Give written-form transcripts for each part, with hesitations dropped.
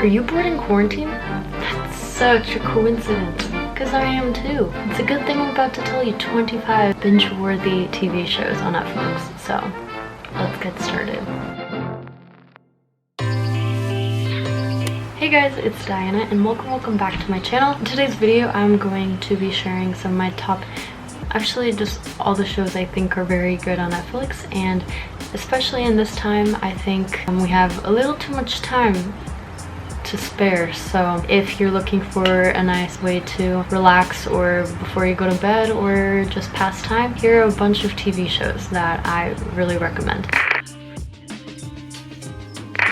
Are you bored in quarantine? That's such a coincidence, because I am too. It's a good thing I'm about to tell you 25 binge-worthy TV shows on Netflix, so let's get started. Hey guys, it's Diana and welcome back to my channel. In today's video, I'm going to be sharing some of my top, actually just all the shows I think are very good on Netflix, and especially in this time, I think we have a little too much time to spare. So if you're looking for a nice way to relax or before you go to bed or just pass time, here are a bunch of TV shows that I really recommend.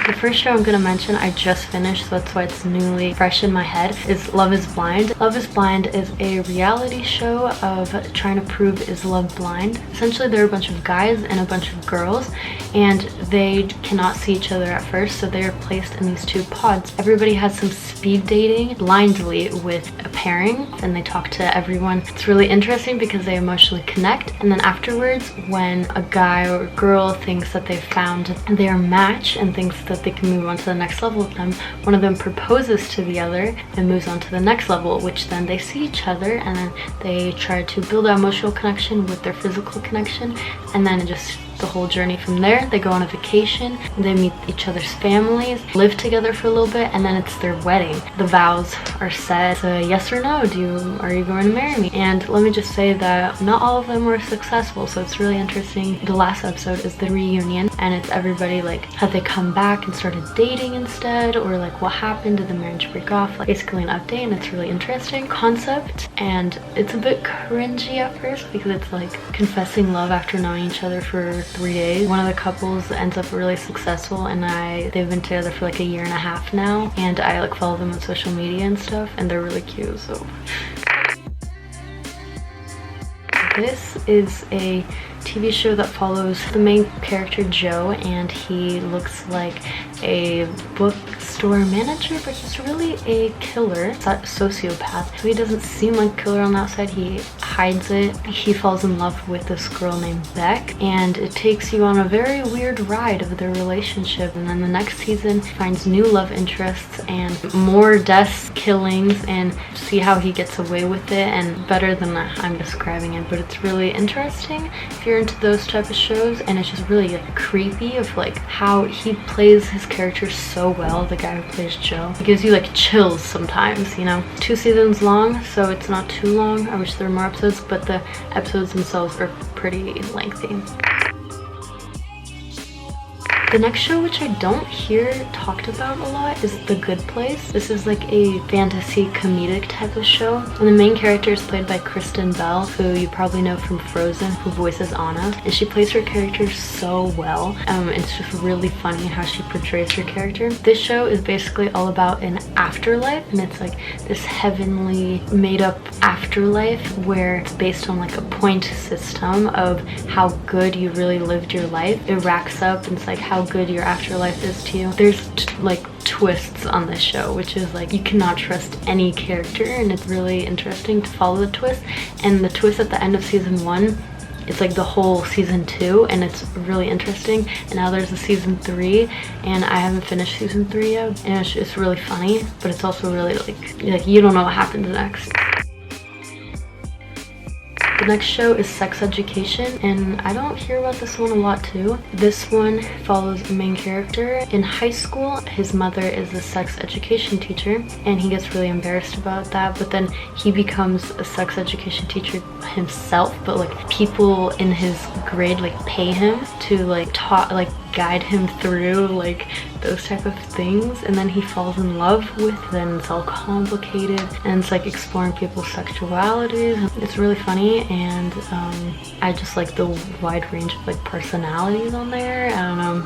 The first show I'm gonna mention I just finished, so that's why it's newly fresh in my head, is Love is Blind. Love is Blind is a reality show of trying to prove is love blind. Essentially there are a bunch of guys and a bunch of girls, and they cannot see each other at first, so they are placed in these two pods. Everybody has some speed dating blindly with a pairing, and they talk to everyone. It's really interesting because they emotionally connect, and then afterwards when a guy or girl thinks that they've found their match and thinks that they can move on to the next level with them, one of them proposes to the other and moves on to the next level, which then they see each other and then they try to build an emotional connection with their physical connection, and then just the whole journey from there. They go on a vacation, they meet each other's families, live together for a little bit, and then it's their wedding. The vows are set. It's a yes or no, are you going to marry me? And let me just say that not all of them were successful, so it's really interesting. The last episode is the reunion, and it's everybody like, had they come back and started dating instead, or like what happened, did the marriage break off? Like basically an update, and it's really interesting concept, and it's a bit cringy at first because it's like confessing love after knowing each other for 3 days. One of the couples ends up really successful, and they've been together for like a year and a half now, and I like follow them on social media and stuff, and they're really cute. So this is a TV show that follows the main character Joe, and he looks like a bookstore manager, but he's really a killer, sociopath. So he doesn't seem like a killer on the outside, he hides it. He falls in love with this girl named Beck, and it takes you on a very weird ride of their relationship, and then the next season finds new love interests and more deaths, killings, and see how he gets away with it, and better than I'm describing it, but it's really interesting if you're into those type of shows. And it's just really creepy of like how he plays his character so well, the guy who plays Joe. It gives you like chills sometimes, you know. 2 seasons long, so it's not too long. I wish there were more episodes, but the episodes themselves are pretty lengthy. The next show, which I don't hear talked about a lot, is The Good Place. This is like a fantasy comedic type of show, and the main character is played by Kristen Bell, who you probably know from Frozen, who voices Anna, and she plays her character so well. It's just really funny how she portrays her character. This show is basically all about an afterlife, and it's like this heavenly made-up afterlife where it's based on like a point system of how good you really lived your life. It racks up, and it's like how good your afterlife is to you. There's like twists on this show, which is like you cannot trust any character, and it's really interesting to follow the twist. And the twist at the end of season 1, it's like the whole season 2, and it's really interesting. And now there's a season 3, and I haven't finished season 3 yet, and it's really funny, but it's also really like you don't know what happens next. The next show is Sex Education, and I don't hear about this one a lot too. This one follows the main character in high school. His mother is a sex education teacher, and he gets really embarrassed about that, but then he becomes a sex education teacher himself, but like people in his grade like pay him to like guide him through like those type of things, and then he falls in love with them. It's all complicated, and it's like exploring people's sexualities. It's really funny, and I just like the wide range of like personalities on there. I don't know.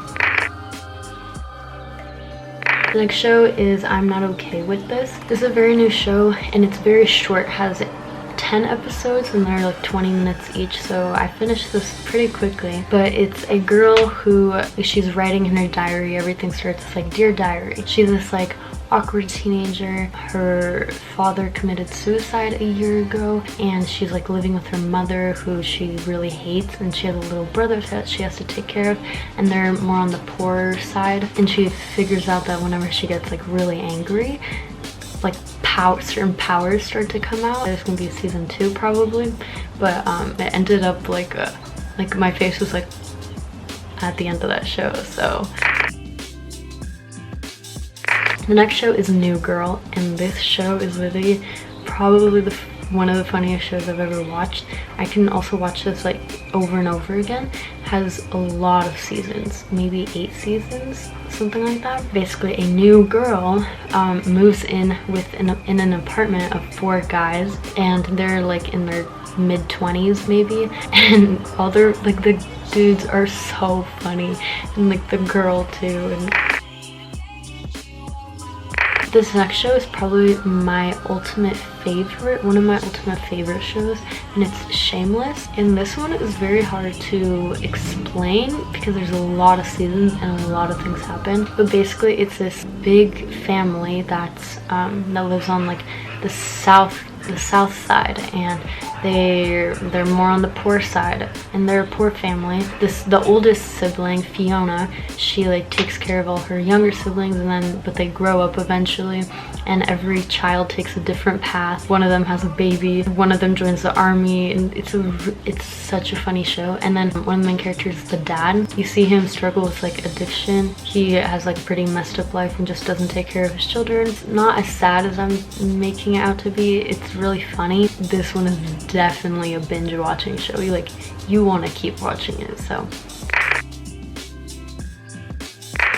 The next show is I'm Not Okay With This. This is a very new show, and it's very short, has 10 episodes, and they're like 20 minutes each, so I finished this pretty quickly. But it's a girl who she's writing in her diary. Everything starts with like, Dear Diary. She's this like awkward teenager. Her father committed suicide a year ago, and she's like living with her mother, who she really hates, and she has a little brother that she has to take care of, and they're more on the poorer side. And she figures out that whenever she gets like really angry, like certain powers start to come out. There's gonna be season 2 probably, but it ended up like my face was like at the end of that show. So the next show is New Girl, and this show is literally probably one of the funniest shows I've ever watched. I can also watch this like over and over again. Has a lot of seasons, maybe 8 seasons, something like that. Basically, a new girl moves in in an apartment of 4 guys, and they're like in their mid-20s maybe, and all their like the dudes are so funny, and like the girl too. And this next show is probably my ultimate favorite, one of my ultimate favorite shows, and it's Shameless. And this one is very hard to explain because there's a lot of seasons and a lot of things happen. But basically, it's this big family that's that lives on like the south side, and they're more on the poor side, and they're a poor family. The oldest sibling, Fiona, she like takes care of all her younger siblings, and but they grow up eventually, and every child takes a different path. One of them has a baby, one of them joins the army, and it's such a funny show. And then one of the main characters is the dad. You see him struggle with like addiction. He has like a pretty messed up life and just doesn't take care of his children. It's not as sad as I'm making it out to be. It's really funny. This one is definitely a binge watching show. You want to keep watching it. So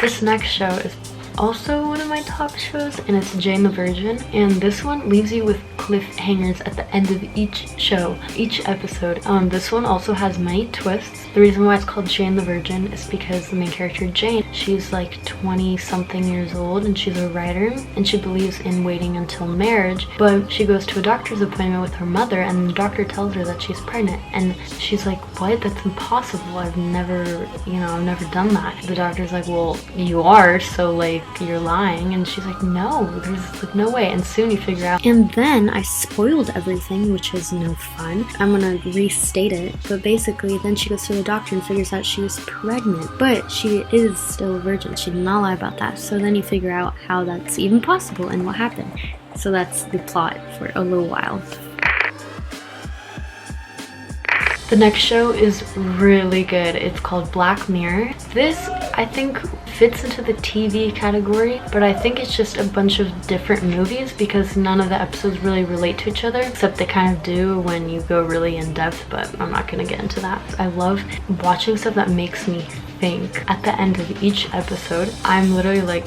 this next show is also one of my top shows, and it's Jane the Virgin. And this one leaves you with cliffhangers at the end of each show, each episode. This one also has many twists. The reason why it's called Jane the Virgin is because the main character Jane, she's like 20 something years old, and she's a writer, and she believes in waiting until marriage. But she goes to a doctor's appointment with her mother, and the doctor tells her that she's pregnant, and she's like, what? That's impossible. I've never done that. The doctor's like, well, you are, so like you're lying. And she's like, no, there's like no way. And soon you figure out. And then I spoiled everything, which is no fun. I'm gonna restate it, but basically then she goes to the doctor and figures out she was pregnant, but she is still a virgin. She did not lie about that. So then you figure out how that's even possible and what happened. So that's the plot for a little while. The next show is really good. It's called Black Mirror. This, I think, fits into the TV category, but I think it's just a bunch of different movies because none of the episodes really relate to each other, except they kind of do when you go really in depth, but I'm not gonna get into that. I love watching stuff that makes me think. At the end of each episode, I'm literally like,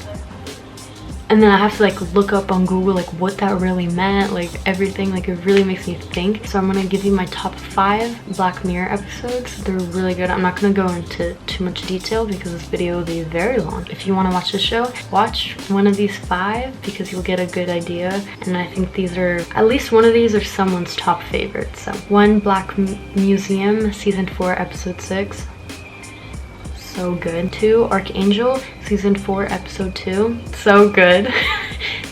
and then I have to like look up on Google like what that really meant, like everything. Like it really makes me think. So I'm gonna give you my top 5 Black Mirror episodes. They're really good. I'm not gonna go into too much detail because this video will be very long. If you want to watch the show, watch one of these 5 because you'll get a good idea. And I think these are, at least one of these are someone's top favorites. So 1, Black Museum, season 4, episode 6. So good. 2, Archangel, season 4, episode 2. So good.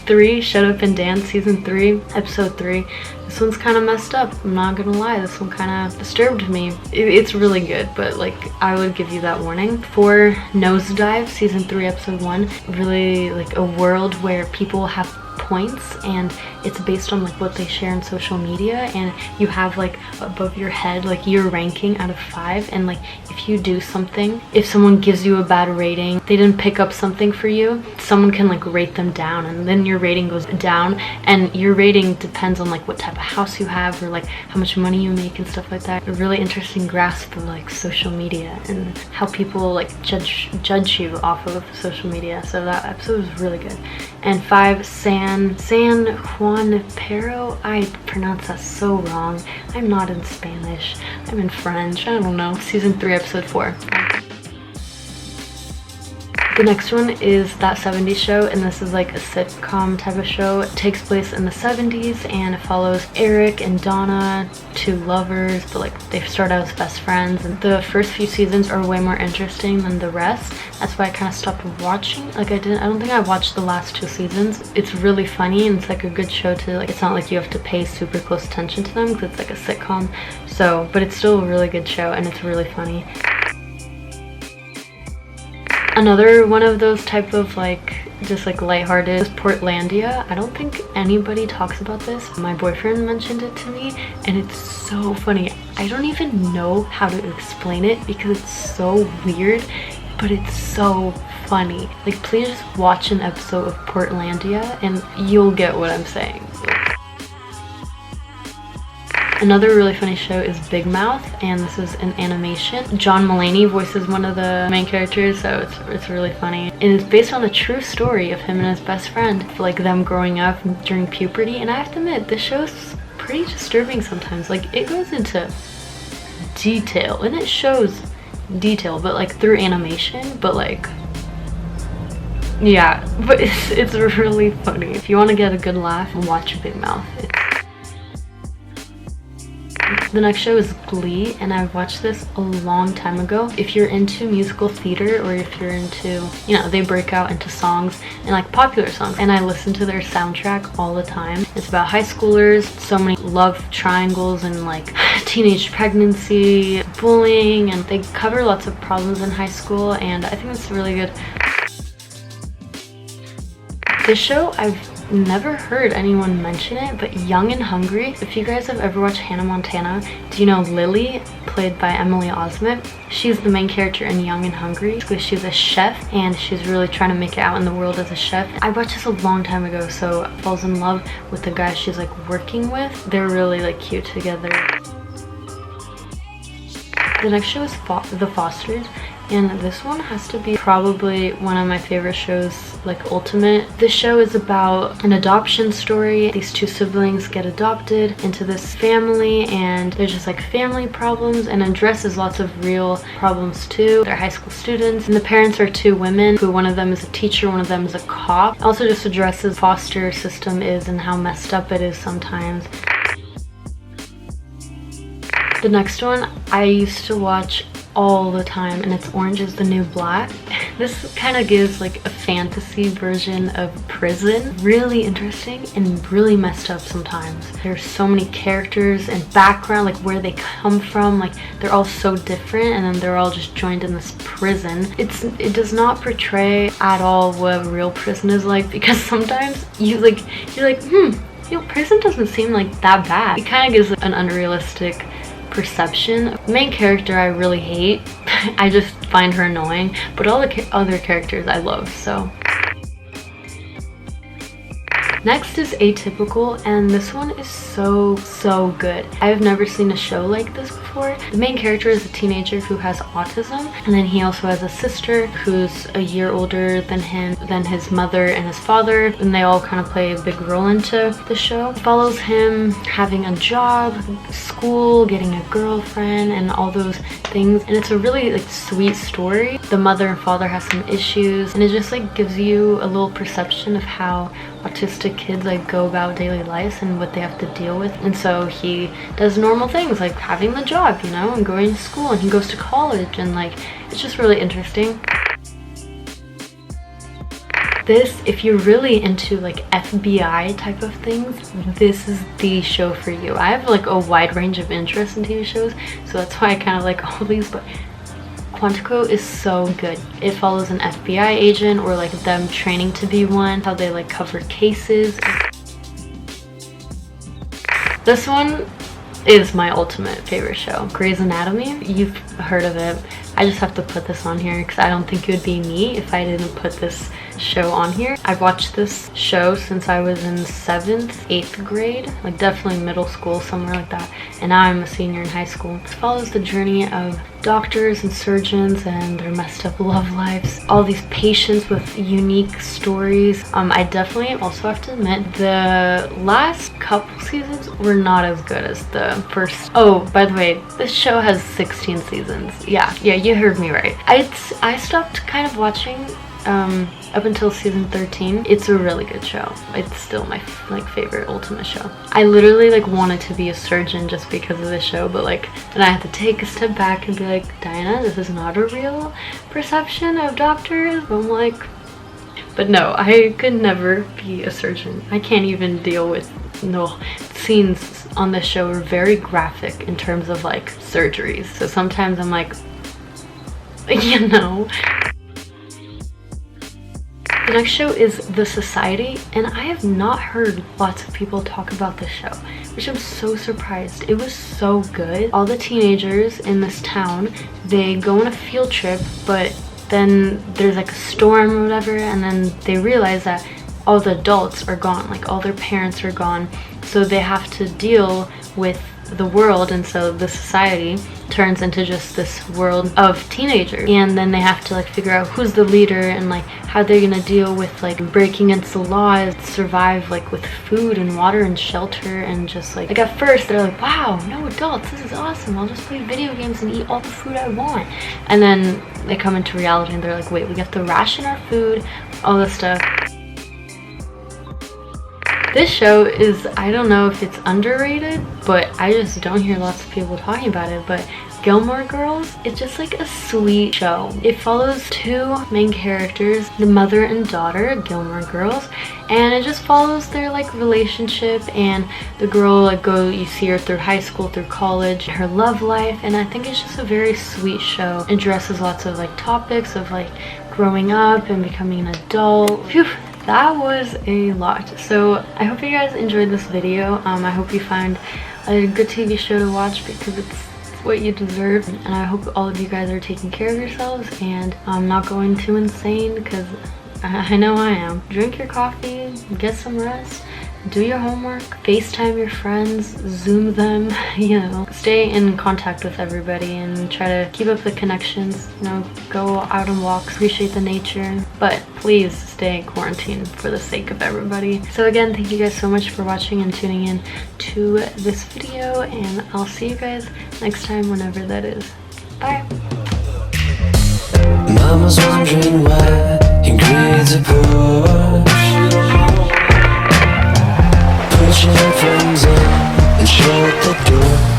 3, Shut Up and Dance, season 3, episode 3. This one's kind of messed up. I'm not gonna lie. This one kind of disturbed me. It's really good, but like I would give you that warning. 4, Nosedive, season 3, episode 1. Really like a world where people have points, and it's based on like what they share on social media, and you have like above your head like your ranking out of 5, and like if you do something, if someone gives you a bad rating, they didn't pick up something for you, someone can like rate them down, and then your rating goes down, and your rating depends on like what type of house you have or like how much money you make and stuff like that. A really interesting grasp of like social media and how people like judge you off of social media. So that episode was really good. And 5, San Juanipero. I pronounce that so wrong. I'm not in Spanish. I'm in French. I don't know. Season 3, episode 4. The next one is That 70s Show, and this is like a sitcom type of show. It takes place in the 70s and it follows Eric and Donna, two lovers, but like they start out as best friends, and the first few seasons are way more interesting than the rest. That's why I kind of stopped watching. Like I don't think I watched the last 2 seasons. It's really funny and it's like a good show to like, it's not like you have to pay super close attention to them because it's like a sitcom. So, but it's still a really good show and it's really funny. Another one of those type of like just like lighthearted is Portlandia. I don't think anybody talks about this. My boyfriend mentioned it to me and it's so funny. I don't even know how to explain it because it's so weird, but it's so funny. Like please just watch an episode of Portlandia and you'll get what I'm saying. Another really funny show is Big Mouth, and this is an animation. John Mulaney voices one of the main characters, so it's really funny. And it's based on a true story of him and his best friend, like them growing up during puberty. And I have to admit, this show's pretty disturbing sometimes. Like it goes into detail, and it shows detail, but like through animation, but like, yeah, but it's really funny. If you want to get a good laugh, watch Big Mouth. The next show is Glee, and I watched this a long time ago. If you're into musical theater, or if you're into, you know, they break out into songs and like popular songs, and I listen to their soundtrack all the time. It's about high schoolers, so many love triangles and like teenage pregnancy, bullying, and they cover lots of problems in high school, and I think it's really good. This show, I've never heard anyone mention it, but Young and Hungry. If you guys have ever watched Hannah Montana, do you know Lily, played by Emily Osment? She's the main character in Young and Hungry because she's a chef and she's really trying to make it out in the world as a chef. I watched this a long time ago, so I falls in love with the guy she's like working with. They're really like cute together. The next show is The Fosters, and this one has to be probably one of my favorite shows, like ultimate. This show is about an adoption story. These 2 siblings get adopted into this family, and there's just like family problems, and addresses lots of real problems too. They're high school students, and the parents are 2 women, who one of them is a teacher, one of them is a cop. Also just addresses foster system is and how messed up it is sometimes. The next one I used to watch all the time, and it's Orange is the New Black. This kind of gives like a fantasy version of prison. Really interesting and really messed up sometimes. There's so many characters and background, like where they come from, like they're all so different, and then they're all just joined in this prison. It does not portray at all what real prison is like, because sometimes you're like you know, prison doesn't seem like that bad. It kind of gives an unrealistic perception. Main character I really hate. I just find her annoying, but all the other characters I love, so. Next is Atypical, and this one is so good. I've never seen a show like this before. The main character is a teenager who has autism, and then he also has a sister who's a year older than him, than his mother and his father, and they all kind of play a big role into the show. It follows him having a job, school, getting a girlfriend, and all those things, and it's a really like sweet story. The mother and father have some issues, and it just like gives you a little perception of how autistic kids like go about daily life and what they have to deal with. And so he does normal things like having the job, you know, and going to school, and he goes to college, and like it's just really interesting. This, if you're really into like FBI type of things, this is the show for you. I have like a wide range of interests in TV shows, so that's why I kind of like all these, but Quantico is so good. It follows an FBI agent, or like them training to be one, how they like cover cases. This one is my ultimate favorite show, Grey's Anatomy. You've heard of it. I just have to put this on here because I don't think it would be me if I didn't put this show on here. I've watched this show since I was in 7th, 8th grade, like definitely middle school, somewhere like that, and now I'm a senior in high school. It follows the journey of doctors and surgeons and their messed up love lives, all these patients with unique stories. I definitely also have to admit the last couple seasons were not as good as the first. Oh, by the way, this show has 16 seasons. Yeah, you heard me right. I stopped kind of watching up until season 13. It's a really good show. It's still my like favorite ultimate show. I literally like wanted to be a surgeon just because of this show, but like then I had to take a step back and be like, Diana, this is not a real perception of doctors. But I'm like, but no, I could never be a surgeon. I can't even deal with scenes on this show are very graphic in terms of like surgeries. So sometimes I'm like, you know. The next show is The Society, and I have not heard lots of people talk about this show, which I'm so surprised. It was so good. All the teenagers in this town, they go on a field trip, but then there's like a storm or whatever, and then they realize that all the adults are gone, like all their parents are gone, so they have to deal with the world, and so the society turns into just this world of teenagers, and then they have to like figure out who's the leader and like how they're gonna deal with like breaking against the laws, survive like with food and water and shelter, and just like at first they're like, wow, no adults, this is awesome, I'll just play video games and eat all the food I want, and then they come into reality and they're like, wait, we have to ration our food, all this stuff. This show is, I don't know if it's underrated, but I just don't hear lots of people talking about it, but Gilmore Girls, it's just like a sweet show. It follows two main characters, the mother and daughter, Gilmore Girls, and it just follows their like relationship, and the girl like you see her through high school, through college, her love life, and I think it's just a very sweet show. It addresses lots of like topics of like growing up and becoming an adult. Phew. That was a lot. So I hope you guys enjoyed this video. I hope you find a good TV show to watch because it's what you deserve, and I hope all of you guys are taking care of yourselves and not going too insane, because I know I am. Drink your coffee, get some rest, do your homework, FaceTime your friends, Zoom them, you know. Stay in contact with everybody and try to keep up the connections, you know, go out on walks, appreciate the nature, but please stay in quarantine for the sake of everybody. So again, thank you guys so much for watching and tuning in to this video, and I'll see you guys next time, whenever that is. Bye! Mama's wondering why he grades a push. Push your friends up and shut the door.